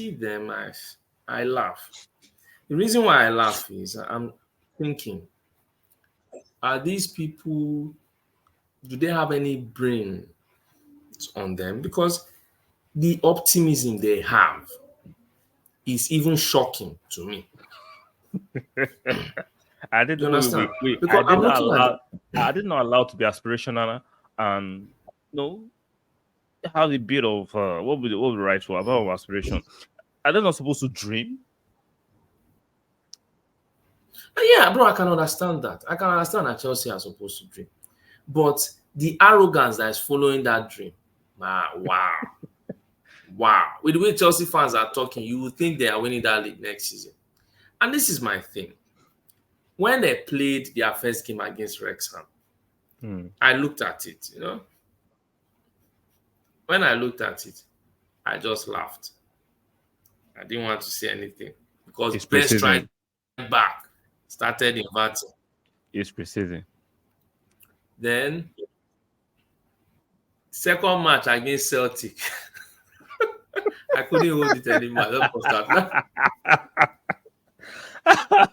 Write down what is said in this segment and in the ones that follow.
see them, I laugh. The reason why I laugh is I'm thinking, are these people, do they have any brain on them? Because the optimism they have is even shocking to me. I didn't You understand? I Because did I'm not looking at allow I did not allow to be aspirational and no have a bit of what would the right word about aspiration. Are they not supposed to dream? yeah, bro, I can understand that. I can understand that Chelsea are supposed to dream. But the arrogance that is following that dream, wow. Wow. With the way Chelsea fans are talking, you would think they are winning that league next season. And this is my thing. When they played their first game against Wrexham, I looked at it, When I looked at it, I just laughed. I didn't want to say anything because It's best right preseason. back started inverting. It's preseason. Then, second match against Celtic, I couldn't hold it anymore. I just burst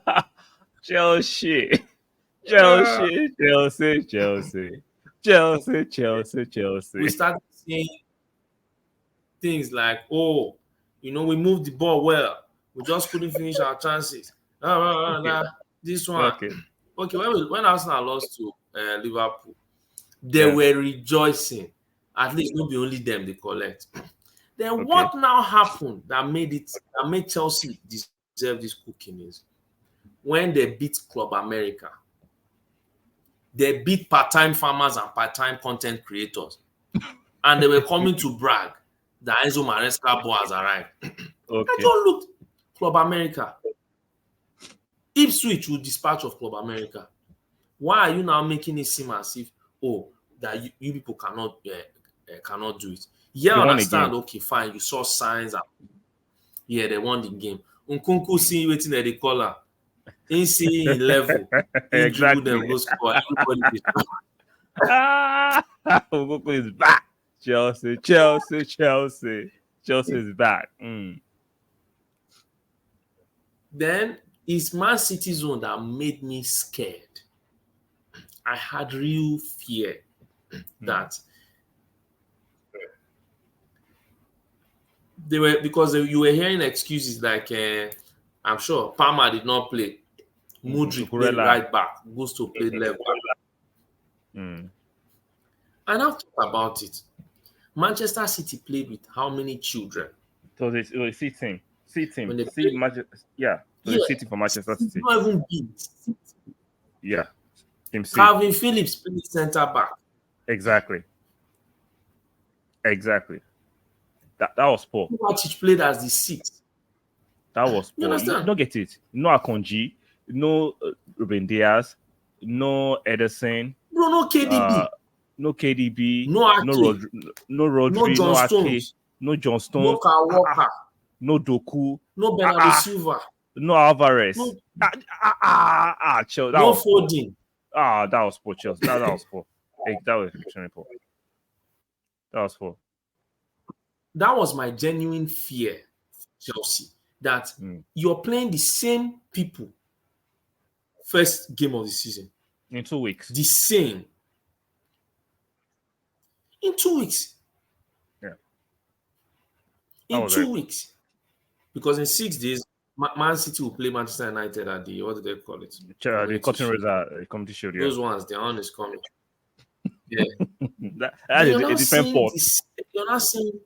out. Chelsea. Chelsea. Chelsea. Chelsea. Chelsea. Chelsea. We Chelsea. started seeing things like, we moved the ball well. We just couldn't finish our chances. Okay. This one. Okay. Okay, when Arsenal lost to Liverpool, they Yeah. were rejoicing. At least not be only them they collect. Then Okay. what now happened that made Chelsea deserve this cooking is when they beat Club America. They beat part-time farmers and part-time content creators. And they were coming to brag that Enzo Maresca ball has arrived. Okay. I just looked, Club America. Ipswich will dispatch of Club America. Why are you now making it seem as if, that you people cannot do it? Yeah, I understand. Okay, fine. You saw signs. They won the game. Nkunku see waiting at the collar. In see level. In dribble them go score. Everybody Nkunku is back. Chelsea. Chelsea. Chelsea. Chelsea is back. Then it's Man City's zone that made me scared. I had real fear that you were hearing excuses like I'm sure Palmer did not play. Mudryk played right back. Gusto played left back. And I've thought about it. Manchester City played with how many children? So it was C team. Yeah. So it's City for Manchester City. Not even big. Yeah. Team C. Calvin Phillips played centre back. Exactly. That was poor. Kovacic played as the sixth. That was poor. You don't get it. No Akonji, no Ruben Diaz, no Ederson. Bro, no KDB. No KDB. No Ake. No Rodri. No John no Stones. Ake. No John Stones. No Kyle Walker. No Doku. No Bernardo Silva. No Alvarez. No, Chelsea. No Foden. That was poor, Chelsea. That was poor. That was extremely poor. That was poor. That was my genuine fear, Chelsea, that you're playing the same people first game of the season. In 2 weeks. The same. In 2 weeks. Yeah. In 2 weeks. Because in 6 days, Man City will play Manchester United at the, what do they call it? The Cotton Razor Community Shield. Yeah. Those ones, their own is coming. Yeah. That is a different port. You're not seeing,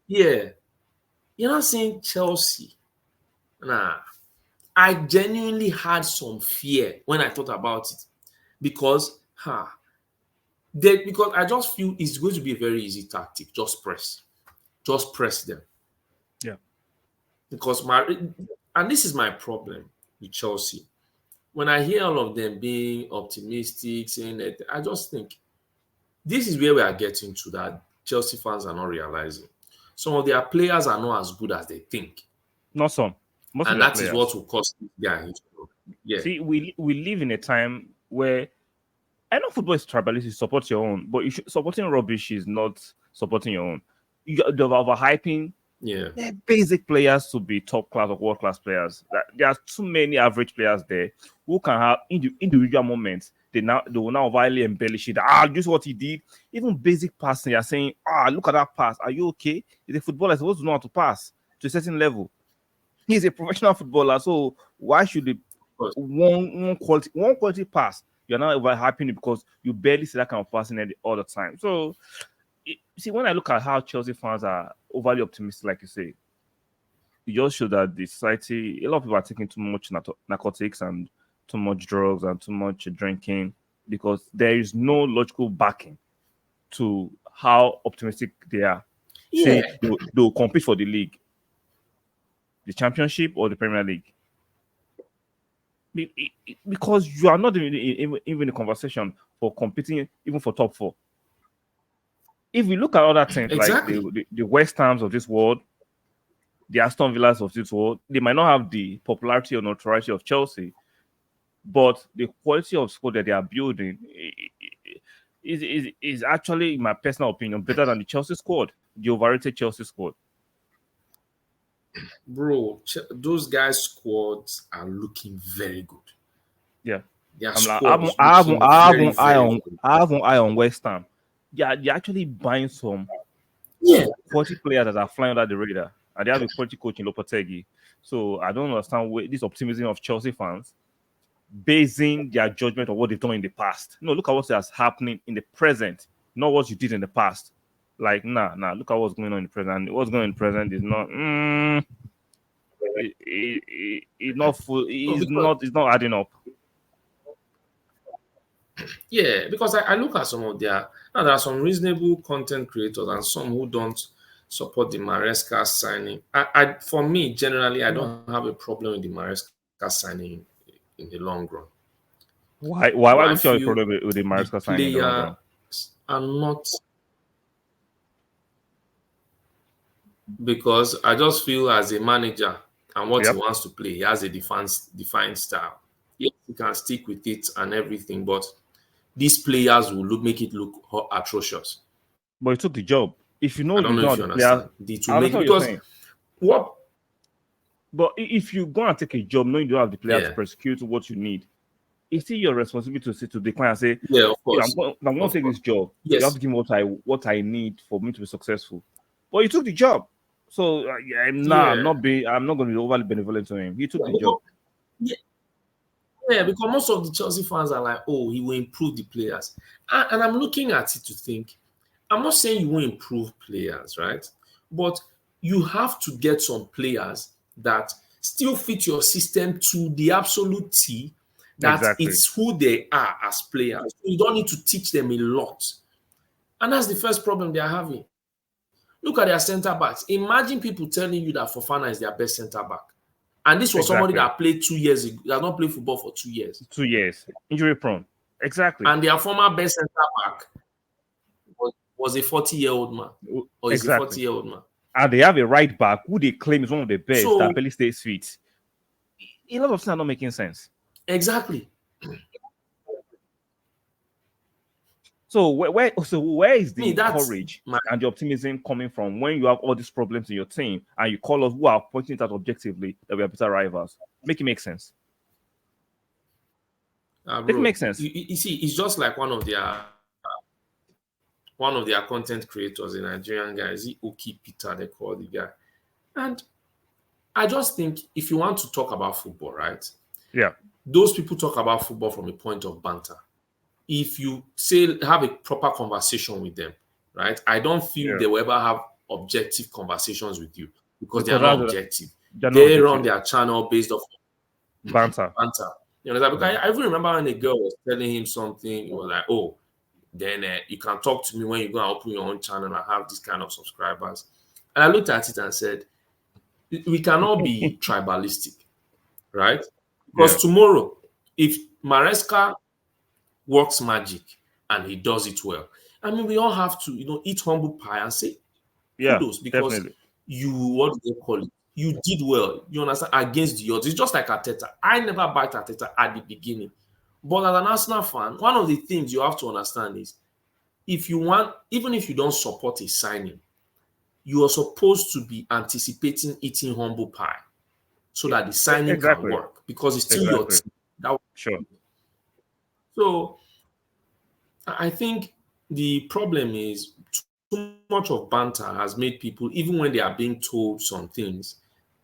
you're not seeing Chelsea. Nah. I genuinely had some fear when I thought about it. Because I just feel it's going to be a very easy tactic. Just press them. Yeah. Because and this is my problem with Chelsea. When I hear all of them being optimistic, saying that, I just think this is where we are getting to, that Chelsea fans are not realizing. Some of their players are not as good as they think. Not some. Most and of that is what will cost this guy. Yeah. See, we live in a time where I know football is tribalistic, support your own, but supporting rubbish is not supporting your own. The overhyping Yeah. They're basic players to be top class or world class players. There are too many average players there who can have individual moments. They will now vilely embellish it. This is what he did. Even basic passing, you're saying, look at that pass. Are you okay? He's a footballer supposed to know how to pass to a certain level. He's a professional footballer, so why should the one quality pass you're not overhyping it because you barely see that kind of passing all the time? So see, when I look at how Chelsea fans are overly optimistic, like you say, it just shows that the society, a lot of people are taking too much narcotics and too much drugs and too much drinking because there is no logical backing to how optimistic they are. Yeah. Say they'll compete for the league, the championship, or the Premier League. Because you are not even in the conversation for competing even for top four. If we look at other teams like Exactly. the West Hams of this world, the Aston Villas of this world, they might not have the popularity or notoriety of Chelsea, but the quality of squad that they are building is actually, in my personal opinion, better than the Chelsea squad, the overrated Chelsea squad. Bro, those guys' squads are looking very good. Yeah. Their I'm like, squads looking very, very good. I have an eye on West Ham. Yeah, they're actually buying some Yeah. quality players that are flying under the radar, and they have a quality coach in Lopetegui. So I don't understand this optimism of Chelsea fans basing their judgment on what they've done in the past. No, look at what's happening in the present, not what you did in the past. Like, nah, look at what's going on in the present. What's going on in the present is not. It's not full. No, because, It's not adding up. yeah, because I look at some of their now there are some reasonable content creators and some who don't support the Maresca signing. For me, generally, I don't have a problem with the Maresca signing in the long run. Why But I don't you have a feel problem with the the Maresca signing in the long players run? are not, because I just feel as a manager and what he Yep. wants to play, he has a defined style. Yes, he can stick with it and everything, but these players will make it look atrocious. But he took the job. If you know I don't you know don't if have you the players, understand. It will I make understand it what you're because saying. what? But if you go and take a job knowing you don't have the player to Yeah, prosecute what you need, it's still your responsibility to decline and say, yeah, of if course, I'm going to of take course. this job, you have Yes, to give me what I need for me to be successful. But you took the job, so yeah, yeah, I'm not going to be overly benevolent to him. He took yeah, the job. yeah, yeah, because most of the Chelsea fans are like, oh, he will improve the players, and I'm looking at it to think. I'm not saying you won't improve players, right? But you have to get some players that still fit your system to the absolute T, that Exactly, it's who they are as players. You don't need to teach them a lot. And that's the first problem they are having. Look at their centre backs. Imagine people telling you that Fofana is their best centre back. And this was somebody exactly. that played 2 years ago, that has not played football for 2 years. 2 years, injury prone. Exactly, And their former best centre back was a 40-year-old man, or is a exactly. 40-year-old man. And they have a right back who they claim is one of the best that So, barely stays fit. A lot of things are not making sense. exactly. So where is Me, the that's courage my and the optimism coming from when you have all these problems in your team and you call us who are pointing it out objectively that we are better rivals? Make it make sense. Make it bro. make sense. You see, it's just like one of their content creators, a Nigerian guy, is it Oki Peter, they call the guy. And I just think if you want to talk about football, right? Yeah. Those people talk about football from a point of banter. If you say have a proper conversation with them, right? I don't feel Yeah. they will ever have objective conversations with you because they are Because not objective. they're not They run objective. their channel based off Banter. banter. You know, because Yeah. I even remember when a girl was telling him something, he was like, "Oh, then you can talk to me when you go and open your own channel and have this kind of subscribers." And I looked at it and said, "We cannot be tribalistic, right? Yeah. Because tomorrow, if Maresca works magic and he does it well, I mean, we all have to, eat humble pie and say Yeah, kudos because definitely. what do they call it? You did well. You understand against the odds. It's just like Arteta. I never backed Arteta at the beginning, but as an Arsenal fan, one of the things you have to understand is if you want, even if you don't support a signing, you are supposed to be anticipating eating humble pie so that the signing can Exactly. work because it's still your Exactly. team. That, Sure. so I think the problem is too much of banter has made people, even when they are being told some things,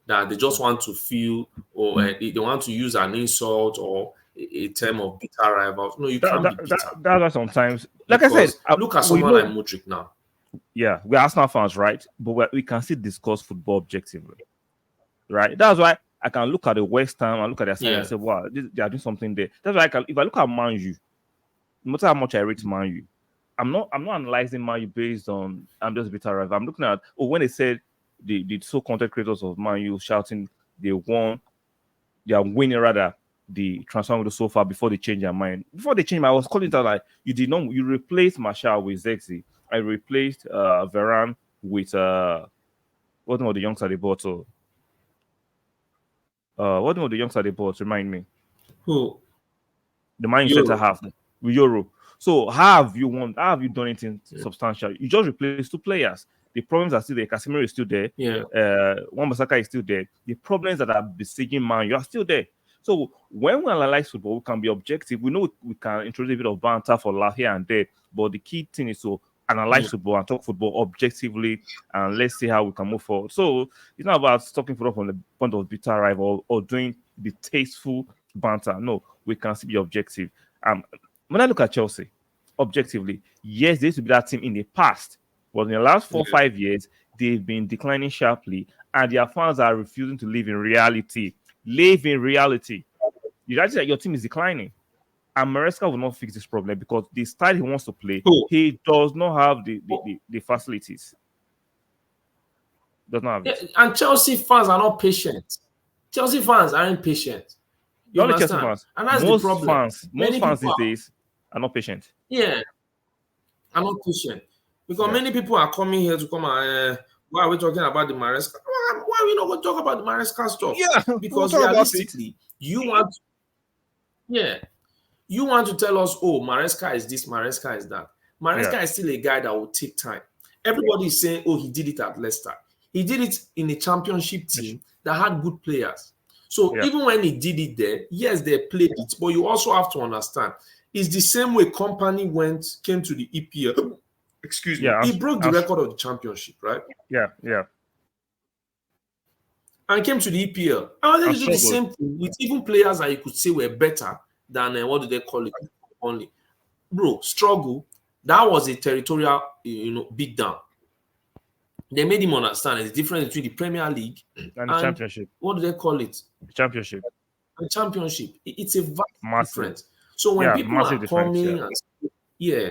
that they just want to feel, or they want to use an insult or a term of bitter rivals. No, you That, can't that, be that, bitter that's why sometimes, like I said, because look at we someone like know, Mudrik now. yeah, we're Arsenal fans, right? But we can still discuss football objectively, right? That's why I can look at the West Ham and look at their side and Yeah. say, wow, they are doing something there. That's why if I look at Man U, no matter how much I rate Man U, I'm not analyzing Man U based on I'm just bitter rival. I'm looking at when they said the so content creators of Man U shouting they won, they are winning rather the transfer window so far before they change their mind. Before they change, I was calling it out like you replaced Marshall with Zexi. I replaced Varane with what one of the youngsters they bought. So what one of the youngsters they bought? Remind me. Who? The Man U center Euro. half with Euro. So how have you won? How have you done anything substantial? You just replaced two players. The problems are still there. Casemiro is still there. Yeah. Wan-Bissaka is still there. The problems that are besieging Man U are still there. So when we analyze football, we can be objective. We know we can introduce a bit of banter for laugh here and there, but the key thing is to analyze Yeah. football and talk football objectively, and let's see how we can move forward. So it's not about talking football from the point of bitter rival or doing the tasteful banter. No, we can still be objective. When I look at Chelsea, objectively, yes, they used to be that team in the past, but in the last 4 or 5 years, they've been declining sharply, and their fans are refusing to live in reality. Live in reality. You realize that your team is declining. And Maresca will not fix this problem because the style he wants to play, Who? he does not have the facilities. Does not have Yeah, it. and Chelsea fans are not patient. Chelsea fans aren't patient. You Not only Chelsea understand? fans, And that's the problem. most Many fans people these are, days are not patient. yeah, are not patient. Because Yeah. many people are coming here to come and why are we talking about the Maresca? Why are we not going to talk about the Maresca stuff? Yeah, we'll Because talk about it. realistically, yeah, you want to tell us, oh, Maresca is this, Maresca is that. Yeah. Maresca is still a guy that will take time. Everybody is saying, oh, he did it at Leicester. He did it in a championship team that had good players. So Yeah. even when he did it there, yes, they played it, but you also have to understand, it's the same way Company came to the EPL. Excuse me. Yeah. He broke the record of the championship, right? Yeah. Yeah. And came to the EPL. I wanted And to do the struggled. same thing with even players that you could say were better than what do they call it? Only. Bro, struggle. That was a territorial, beatdown. They made him understand the difference between the Premier League And the and championship. what do they call it? The championship. The Championship. It's a vast Massive. difference. So when Yeah, people massive are difference. coming Yeah. and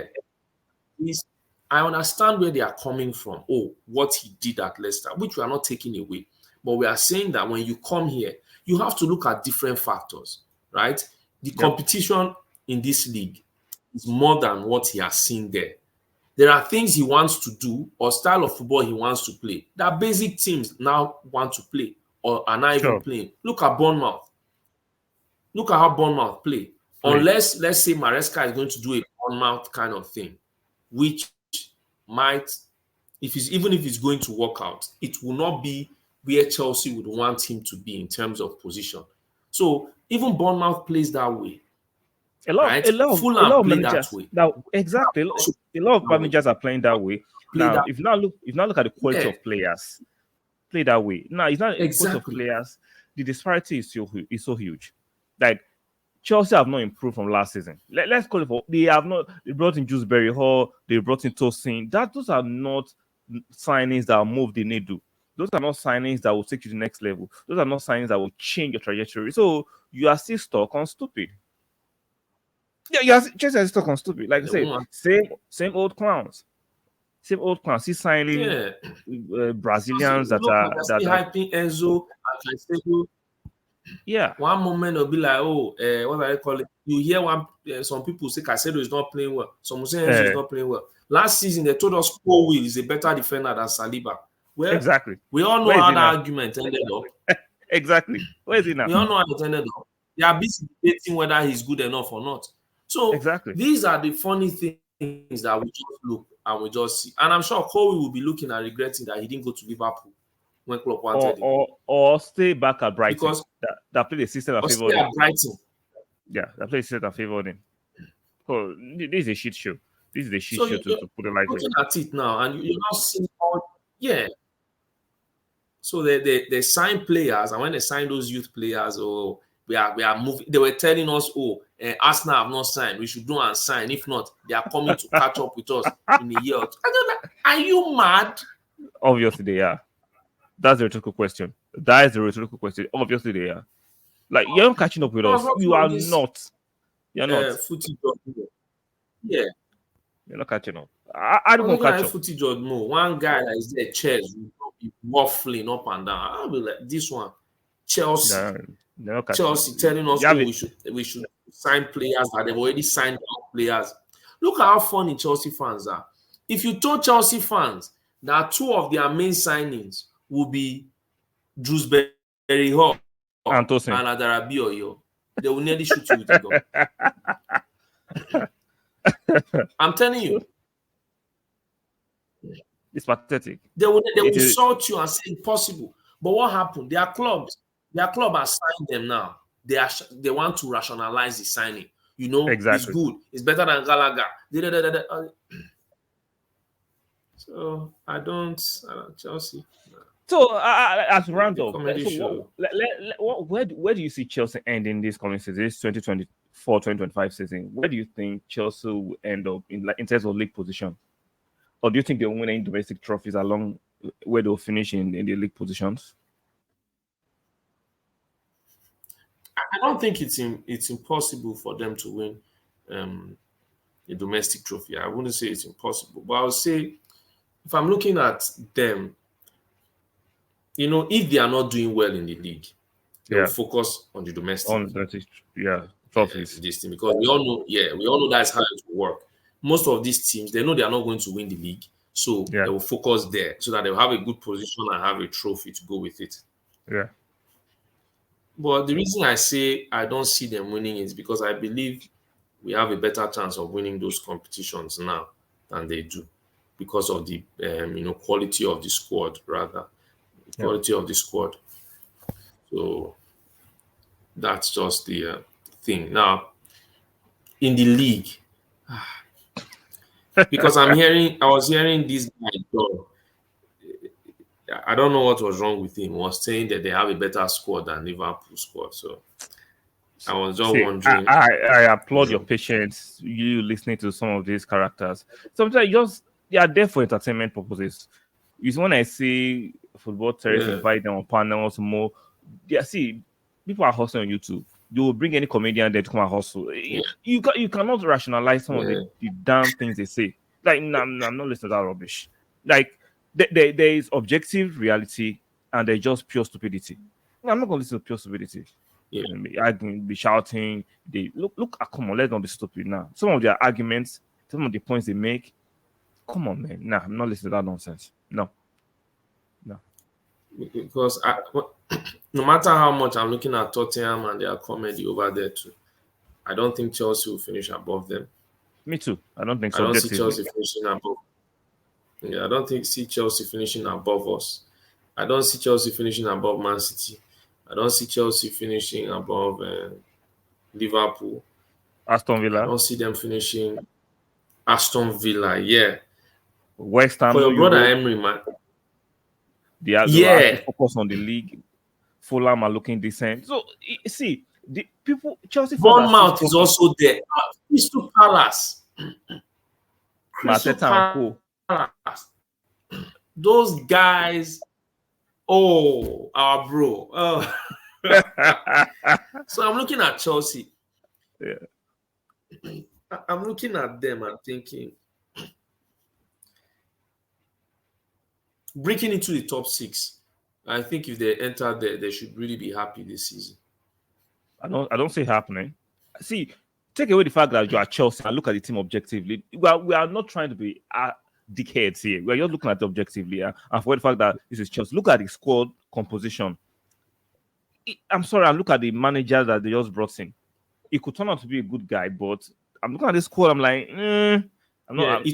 yeah, I understand where they are coming from. Oh, what he did at Leicester, which we are not taking away. But we are saying that when you come here, you have to look at different factors, right? The competition in this league is more than what he has seen there. There are things he wants to do or style of football he wants to play that basic teams now want to play or are not even Sure. playing. Look at Bournemouth. Look at how Bournemouth play. Unless, let's say, Maresca is going to do a Bournemouth kind of thing, which might, even if it's going to work out, it will not be where Chelsea would want him to be in terms of position. So even Bournemouth plays that way, A lot, right? a lot of, a lot Fulham of play that managers way. now exactly. A lot of managers are playing that way. Play Now, that if you now look at the quality yeah, of players, play that way. Now, it's not the quality of exactly. players. The disparity is so huge. Like Chelsea have not improved from last season. Let's call it for they have not. They brought in Jewsbury Hall. They brought in Tosin. Those are not signings that will move the needle. Those are not signings that will take you to the next level. Those are not signings that will change your trajectory. So you are still stuck on stupid. Yeah, you are just stuck on stupid. Like I said, same old clowns. Same old clowns. He's signing Yeah. Brazilians So, that look, are like I see hyping Enzo and Caicedo. yeah. One moment it'll be like, oh, what do I call it? You hear some people say Caicedo is not playing well. Some say Enzo is not playing well. Last season they told us Paul Will is a better defender than Saliba. Well, Exactly. we all know Where is how he that now? argument ended up. Exactly. Where is he now? We all know how it ended up. They are busy debating whether he's good enough or not. So Exactly. these are the funny things that we just look. and we just see. And I'm sure Kobe will be looking and regretting that he didn't go to Liverpool when Klopp wanted him. Or stay back at Brighton. Because that played a system that or favored stay him. at Brighton. Yeah, that played a system that favored him. So this is a shit show. This is a shit show to put it lightly. Looking at it now, and you're not seeing all. Yeah. So they sign players, and when they sign those youth players, we are moving. They were telling us, Arsenal have not signed. We should go and sign. If not, they are coming to catch up with us in a year. I don't know. Are you mad? Obviously they are. That's the rhetorical question. That is the rhetorical question. Obviously they are. Like, you're not catching up with us. You are not. You're not. Footage of yeah. You're not catching up. I don't want to catch up. Footage of one guy that is there, chairs waffling up and down. I'll be like, this one, Chelsea. Chelsea telling us we should sign players that they've already signed players. Look at how funny Chelsea fans are. If you told Chelsea fans that two of their main signings will be Drewsbury Hall and Adarabi Oyo, they will nearly shoot you with a gun. I'm telling you. It's pathetic. They will insult you and say impossible. But what happened? Their club has signed them now. They want to rationalize the signing. Exactly. It's good. It's better than Gallagher. So I don't Chelsea. So as a roundup, where do you see Chelsea ending this coming season, this 2024-2025 season? Where do you think Chelsea will end up in terms of league position? Or do you think they'll win any domestic trophies along where they'll finish in the league positions? I don't think it's impossible for them to win a domestic trophy. I wouldn't say it's impossible, but I would say if I'm looking at them, if they are not doing well in the league, they will focus on the domestic. Trophies. This thing, because we all know that's how it will work. Most of these teams, they know they are not going to win the league, so they will focus there so that they'll have a good position and have a trophy to go with it. Yeah. But the reason I say I don't see them winning is because I believe we have a better chance of winning those competitions now than they do because of the quality of the squad, rather. Quality of the squad. So that's just the thing. Now, in the league, because I was hearing this guy, I don't know what was wrong with him, was saying that they have a better squad than Liverpool squad. So I was just wondering. I applaud your patience, you listening to some of these characters. Sometimes they are there for entertainment purposes. It's when I see football terrorists invite them on panels more. Yeah, see, people are hustling on YouTube. You will bring any comedian there to come and hustle. You cannot rationalize some of the damn things they say. Like, I'm not listening to that rubbish. Like, there is objective reality and there's just pure stupidity. I'm not going to listen to pure stupidity. Yeah. I can be shouting. Look, come on, let's not be stupid now. Some of their arguments, some of the points they make, come on, man. Nah, I'm not listening to that nonsense. No. Because no matter how much I'm looking at Tottenham and their comedy over there too, I don't think Chelsea will finish above them. Me too. I don't think so. I don't see Chelsea finishing above. Yeah, I don't see Chelsea finishing above us. I don't see Chelsea finishing above Man City. I don't see Chelsea finishing above Liverpool. Aston Villa. I don't see them finishing Aston Villa. Yeah. West Ham. For your brother Emery, man. They are focused on the league. Fulham are looking decent. So see, the people Chelsea. Bournemouth is also there. Crystal Palace. Those guys. Oh, our bro. Oh. So I'm looking at Chelsea. Yeah. I'm looking at them and thinking, breaking into the top 6. I think if they enter there, they should really be happy this season. I don't see it happening. See, take away the fact that you are Chelsea and look at the team objectively. We are not trying to be dickheads here. We are just looking at it objectively. And for the fact that this is Chelsea, look at the squad composition. I'm sorry, I look at the manager that they just brought in. It could turn out to be a good guy, but I'm looking at this squad. I'm like, I'm not.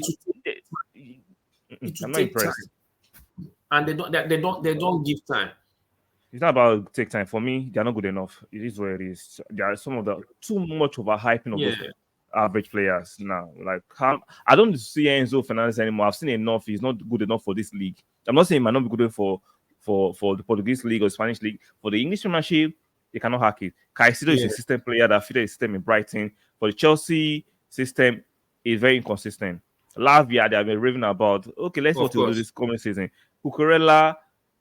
It will I'm not take time, impressed. and they don't give time. It's not about take time. For me, they're not good enough. It is what it is. There are some of the too much overhyping of Yeah, those average players now. Like I don't see Enzo Fernandez anymore. I've seen enough. He's not good enough for this league. I'm not saying he might not be good enough for the Portuguese league or Spanish league. For the English Premiership, they cannot hack it. Caicedo is yeah, a system player that fitted a system in Brighton. For the Chelsea system, is very inconsistent. Lavia, they have been raving about. Okay, let's see of what he'll do course. this coming season. Cucurella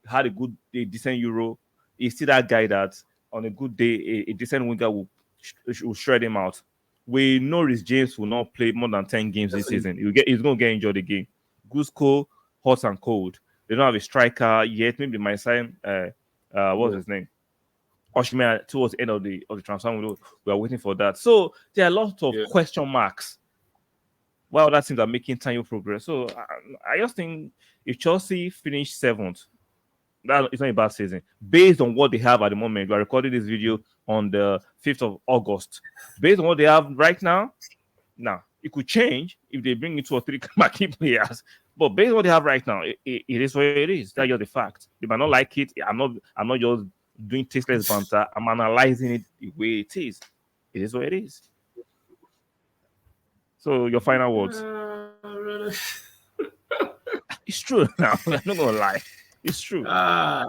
had a decent Euro. He's still that guy that on a good day, a decent winger will shred him out. We know Rhys James will not play more than 10 games this Definitely. season. He's gonna get injured again. Gusko, hot and cold. They don't have a striker yet. Maybe they might sign what's Yeah, his name? Oshman towards the end of the transfer window. We are waiting for that. So there are lots of yeah. question marks while other teams are making tiny progress. So I just think if Chelsea finish seventh, that it's not a bad season. Based on what they have at the moment, we are recording this video on the 5th of August. Based on what they have right now, it could change if they bring in 2 or 3 marquee players. But based on what they have right now, it is what it is. That's just the fact. They might not like it. I'm not just doing tasteless banter. I'm analyzing it the way it is. It is what it is. So your final words. Really? It's true now. I'm not gonna lie. It's true. Ah,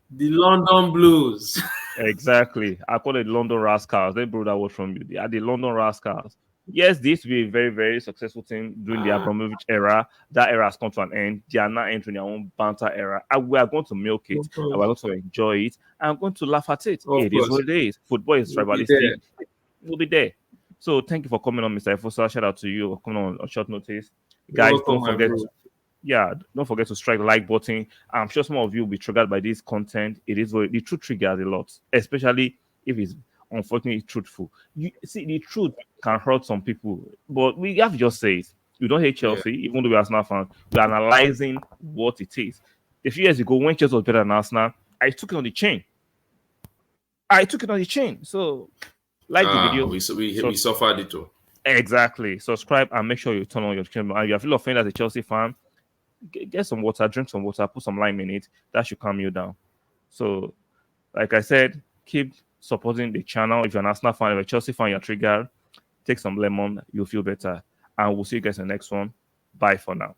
the London Blues. Exactly. I call it London Rascals. They brought that word from you. They are the London Rascals. Yes, this will be a very, very successful team during the Ah, Abramovich era. That era has come to an end. They are now entering their own banter era. And we are going to milk it. of And we're course, going to enjoy it. And I'm going to laugh at it. of It is course. what it is. Football is We'll be there. tribalistic. We'll be there. So thank you for coming on, Mr. Efosa. Shout out to you for coming on short notice. You're Guys, welcome, my bro. don't forget to strike the like button. I'm sure some of you will be triggered by this content. It is what the truth triggers a lot, especially if it's unfortunately truthful. You see, the truth can hurt some people, but we have to just say it. We don't hate Yeah. Chelsea, even though we are Arsenal fans. We're analyzing what it is. A few years ago, when Chelsea was better than Arsenal, I took it on the chain. So, like the Ah, video, we suffered it too. exactly. Subscribe and make sure you turn on your channel. And if you feel offended as a Chelsea fan, get some water, drink some water, put some lime in it. That should calm you down. So, like I said, keep supporting the channel. If you're an Arsenal fan, if you're a Chelsea fan, you're triggered, take some lemon, you'll feel better. And we'll see you guys in the next one. Bye for now.